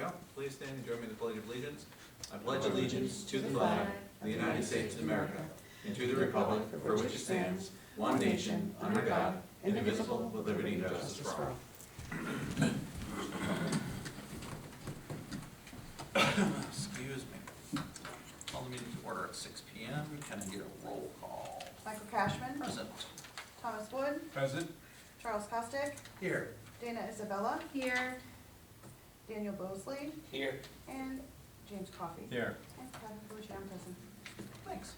go. Please stand and join me in the Pledge of Allegiance. I pledge allegiance to the flag of the United States of America and to the republic for which it stands, one nation, under God, indivisible, with liberty and justice for all. Excuse me. Call the meeting to order at 6 p.m. Can I get a roll call? Michael Cashman. Present. Thomas Wood. Present. Charles Costick. Here. Dana Isabella. Here. Daniel Bosley. Here. And James Coffey. Here. And Kevin Boucher, I'm present. Thanks.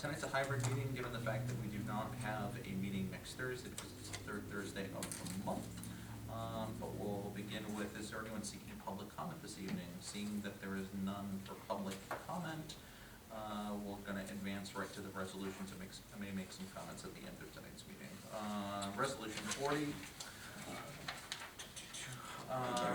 Tonight's a hybrid meeting, given the fact that we do not have a meeting next Thursday because it's the third Thursday of the month. But we'll begin with, is there anyone seeking public comment this evening? Seeing that there is none for public comment, we're going to advance right to the resolutions and I may make some comments at the end of tonight's meeting. Resolution 40,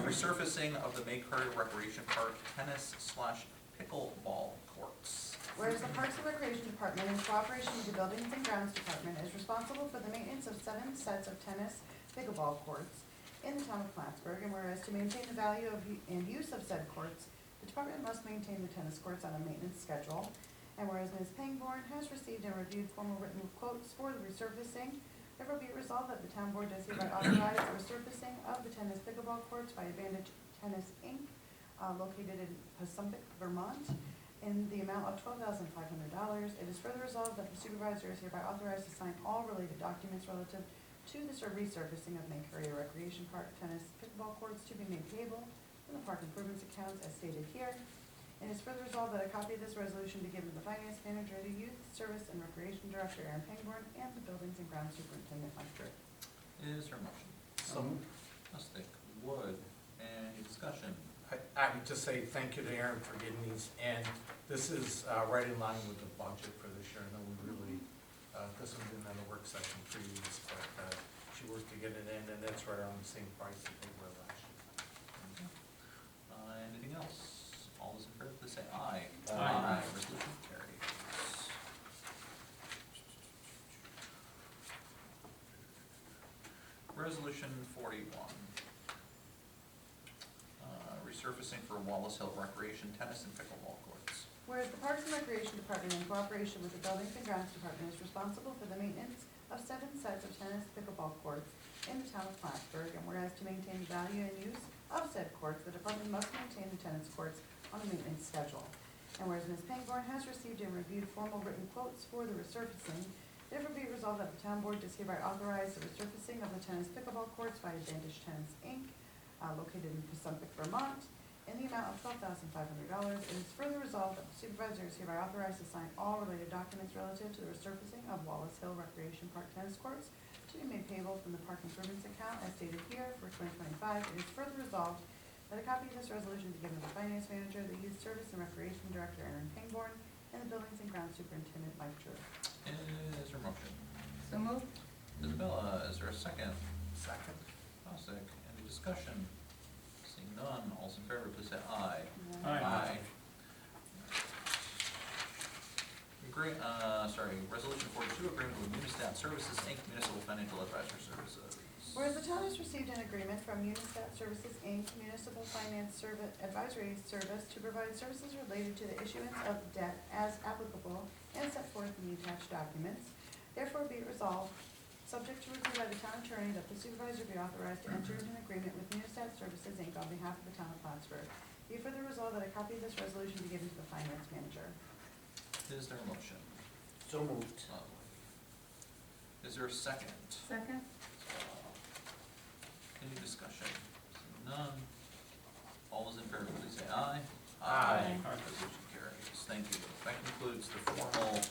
resurfacing of the May Curry Recreation Park tennis/pickleball courts. Whereas the Parks and Recreation Department, in cooperation with the Buildings and Grounds Department, is responsible for the maintenance of 7 sets of tennis pickleball courts in the town of Plattsburgh, and whereas to maintain the value of and use of said courts, the department must maintain the tennis courts on a maintenance schedule, and whereas Ms. Pangborn has received and reviewed formal written quotes for the resurfacing, therefore be it resolved that the town board does hereby authorize the resurfacing of the tennis pickleball courts by Advantage Tennis Inc., located in Pasumbic, Vermont, in the amount of $12,500. It is further resolved that the supervisor is hereby authorized to sign all related documents relative to the resurfacing of May Curry Recreation Park tennis pickleball courts to be made payable from the park improvements accounts as stated here. It is further resolved that a copy of this resolution be given to the finance manager, the youth service and recreation director Aaron Pangborn, and the buildings and grounds superintendent Mike Drew. Is there a motion? So moved. Mustic, Wood, any discussion? I would just say thank you to Aaron for getting these, and this is right in line with the budget for this year. I know we really, this one didn't have a work session previous, but she worked to get it in, and that's right around the same price that they were last year. Anything else? All those in favor, please say aye. Aye. Resolution carries. Resolution 41. Resurfacing for Wallace Hill Recreation Tennis and Pickleball Courts. Whereas the Parks and Recreation Department, in cooperation with the Buildings and Grounds Department, is responsible for the maintenance of 7 sets of tennis pickleball courts in the town of Plattsburgh, and whereas to maintain the value and use of said courts, the department must maintain the tennis courts on a maintenance schedule. And whereas Ms. Pangborn has received and reviewed formal written quotes for the resurfacing, therefore be it resolved that the town board does hereby authorize the resurfacing of the tennis pickleball courts by Advantage Tennis Inc., located in Pasumbic, Vermont, in the amount of $12,500. It is further resolved that the supervisor is hereby authorized to sign all related documents relative to the resurfacing of Wallace Hill Recreation Park tennis courts to be made payable from the park improvements account as stated here for 2025. It is further resolved that a copy of this resolution be given to the finance manager, the youth service and recreation director Aaron Pangborn, and the buildings and grounds superintendent Mike Drew. Is there a motion? So moved. Isabella, is there a second? Second. Mustic, any discussion? Seeing none, all those in favor, please say aye. Aye. Resolution 42, agreement with Unistat Services Inc., Municipal Financial Advisor Services. Whereas the town has received an agreement from Unistat Services Inc., Municipal Finance Advisory Service, to provide services related to the issuance of debt as applicable and set forth in the attached documents. Therefore be it resolved, subject to review by the town attorney, that the supervisor be authorized to enter into an agreement with Unistat Services Inc. on behalf of the town of Plattsburgh. Be it further resolved that a copy of this resolution be given to the finance manager. Is there a motion? So moved. Is there a second? Second. Any discussion? Seeing none. All those in favor, please say aye. Aye. Resolution carries. Thank you. That concludes the formal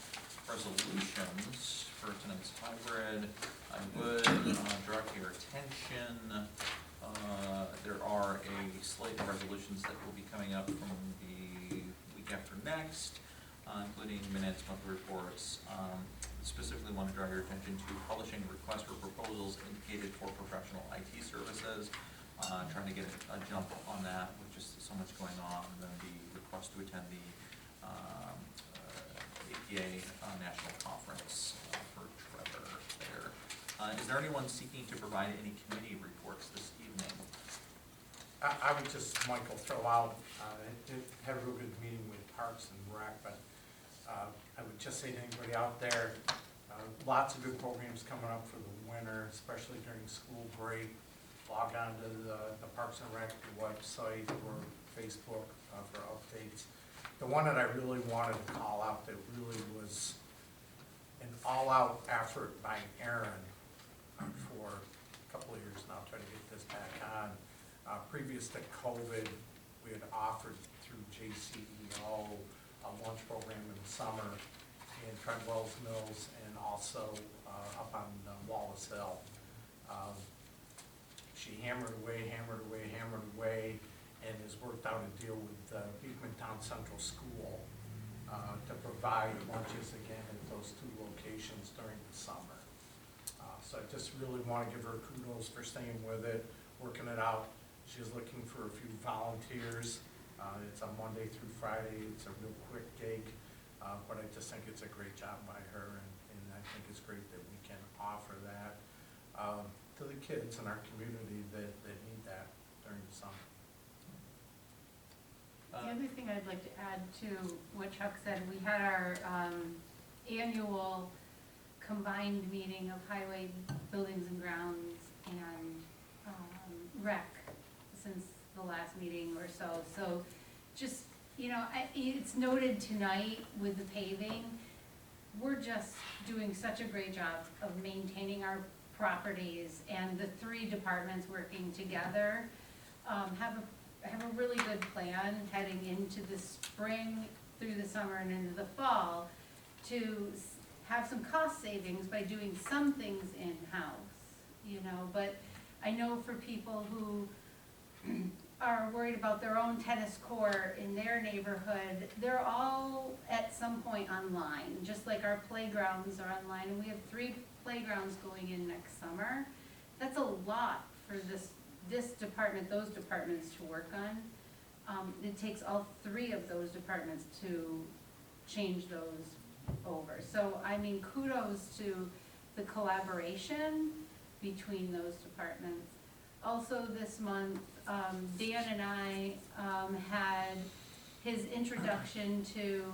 resolutions for tonight's hybrid. I would direct your attention. There are a slate of resolutions that will be coming up from the week after next, including minutes, monthly reports. Specifically want to draw your attention to publishing requests for proposals indicated for professional IT services. Trying to get a jump on that with just so much going on. And then the request to attend the APA National Conference for Trevor there. Is there anyone seeking to provide any committee reports this evening? I would just, Michael, throw out, had a real good meeting with Parks and Rec, but I would just say to anybody out there, lots of good programs coming up for the winter, especially during school break. Log on to the Parks and Rec website or Facebook for updates. The one that I really wanted to call out that really was an all-out effort by Aaron for a couple of years now, trying to get this back on. Previous to COVID, we had offered through JCEO a lunch program in the summer in Treadwell's Mills and also up on Wallace Hill. She hammered away, and has worked out a deal with Beekman Town Central School to provide lunches again at those two locations during the summer. So I just really want to give her kudos for staying with it, working it out. She's looking for a few volunteers. It's a Monday through Friday. It's a real quick gig, but I just think it's a great job by her, and I think it's great that we can offer that to the kids in our community that need that during the summer. The other thing I'd like to add to what Chuck said, we had our annual combined meeting of highway, buildings and grounds, and rec since the last meeting or so. So just, you know, it's noted tonight with the paving, we're just doing such a great job of maintaining our properties, and the three departments working together have a really good plan heading into the spring, through the summer and into the fall, to have some cost savings by doing some things in-house, you know. But I know for people who are worried about their own tennis court in their neighborhood, they're all at some point online, just like our playgrounds are online, and we have 3 playgrounds going in next summer. That's a lot for this department, those departments to work on. It takes all 3 of those departments to change those over. So, I mean, kudos to the collaboration between those departments. Also this month, Dan and I had his introduction to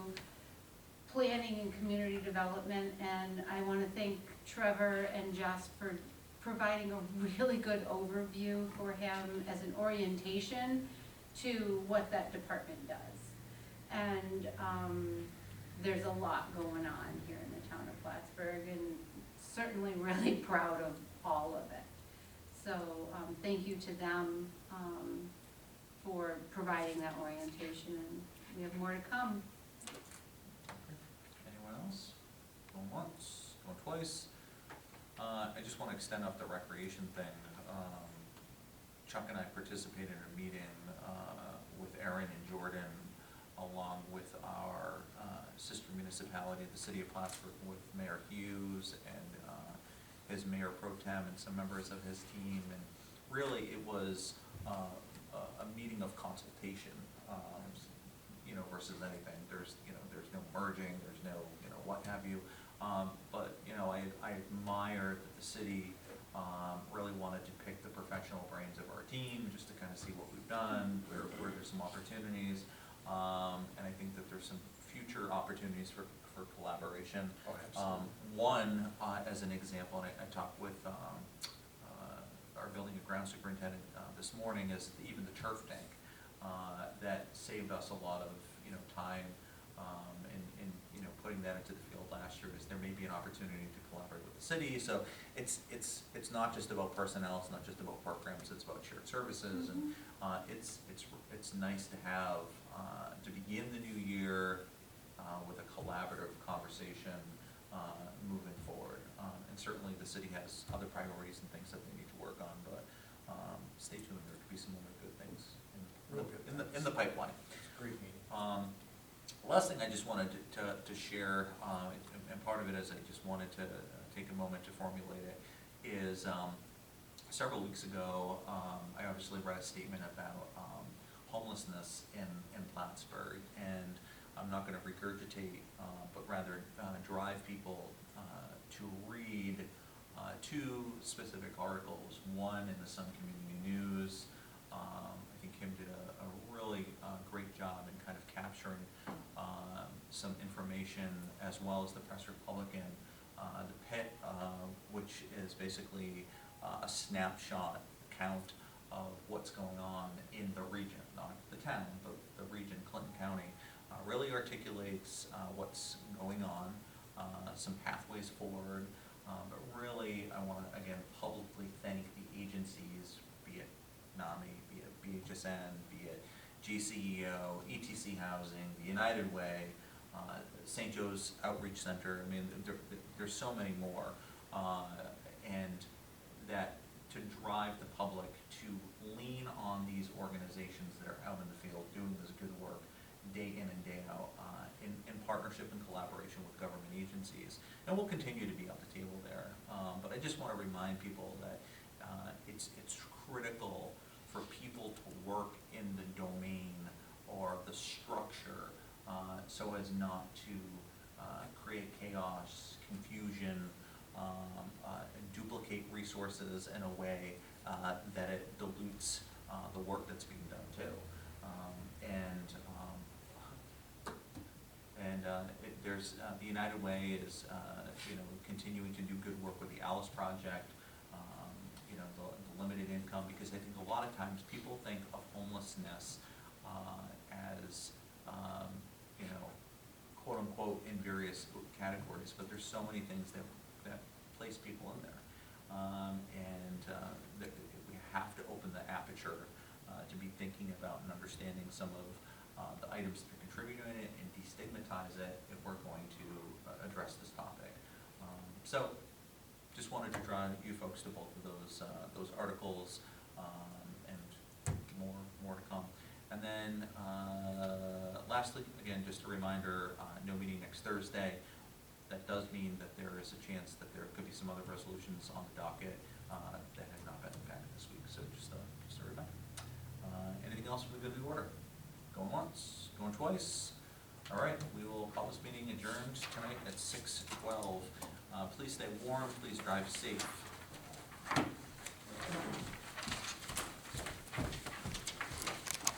planning and community development, and I want to thank Trevor and Jess for providing a really good overview for him as an orientation to what that department does. And there's a lot going on here in the town of Plattsburgh, and certainly really proud of all of it. So thank you to them for providing that orientation, and we have more to come. Anyone else? Going once, going twice. I just want to extend off the recreation thing. Chuck and I participated in a meeting with Aaron and Jordan, along with our sister municipality, the city of Plattsburgh, with Mayor Hughes and his mayor pro tem and some members of his team. And really, it was a meeting of consultation, you know, versus anything. There's no merging, there's no, what have you. But, I admire that the city really wanted to pick the professional brains of our team, just to kind of see what we've done, where there's some opportunities. And I think that there's some future opportunities for collaboration. Oh, absolutely. One, as an example, and I talked with our building and ground superintendent this morning, is even the turf tank that saved us a lot of time in putting that into the field last year. Is there may be an opportunity to collaborate with the city. So it's not just about personnel, it's not just about programs, it's about shared services. Mm-hmm. And it's nice to have to begin the new year with a collaborative conversation moving forward. And certainly the city has other priorities and things that they need to work on, but stay tuned, there could be some other good things in the pipeline. Great meeting. Last thing I just wanted to share, and part of it is I just wanted to take a moment to formulate it, is several weeks ago, I obviously read a statement about homelessness in Plattsburgh, and I'm not going to regurgitate, but rather drive people to read 2 specific articles. One in the Sun Community News, I capturing some information as well as the Press Republican. The PIT, which is basically a snapshot count of what's going on in the region, not the town, but the region, Clinton County, really articulates what's going on, some pathways forward, but really I want to again publicly thank the agencies, be it NAMI, be it BHSN, be it GCEO, ETC Housing, the United Way, St. Joe's Outreach Center. I mean, there's so many more, and that to drive the public to lean on these organizations that are out in the field doing this good work day in and day out, in partnership and collaboration with government agencies. And we'll continue to be at the table there. But I just want to remind people that it's critical for people to work in the domain or the structure so as not to create chaos, confusion, duplicate resources in a way that it dilutes the work that's being done too. There's the United Way is continuing to do good work with the Alice Project, the limited income, because I think a lot of times people think of homelessness as quote unquote in various categories, but there's so many things that place people in there, that we have to open the aperture to be thinking about and understanding some of the items that are contributing in it and destigmatize it if we're going to address this topic. So just wanted to draw you folks to both of those articles, and more to come. And then lastly, again, just a reminder, no meeting next Thursday. That does mean that there is a chance that there could be some other resolutions on the docket that have not been impacted this week. So just a reminder. Anything else for the good of the order? Going once, going twice. All right, we will call this meeting adjourned tonight at 6:12. Please stay warm, please drive safe.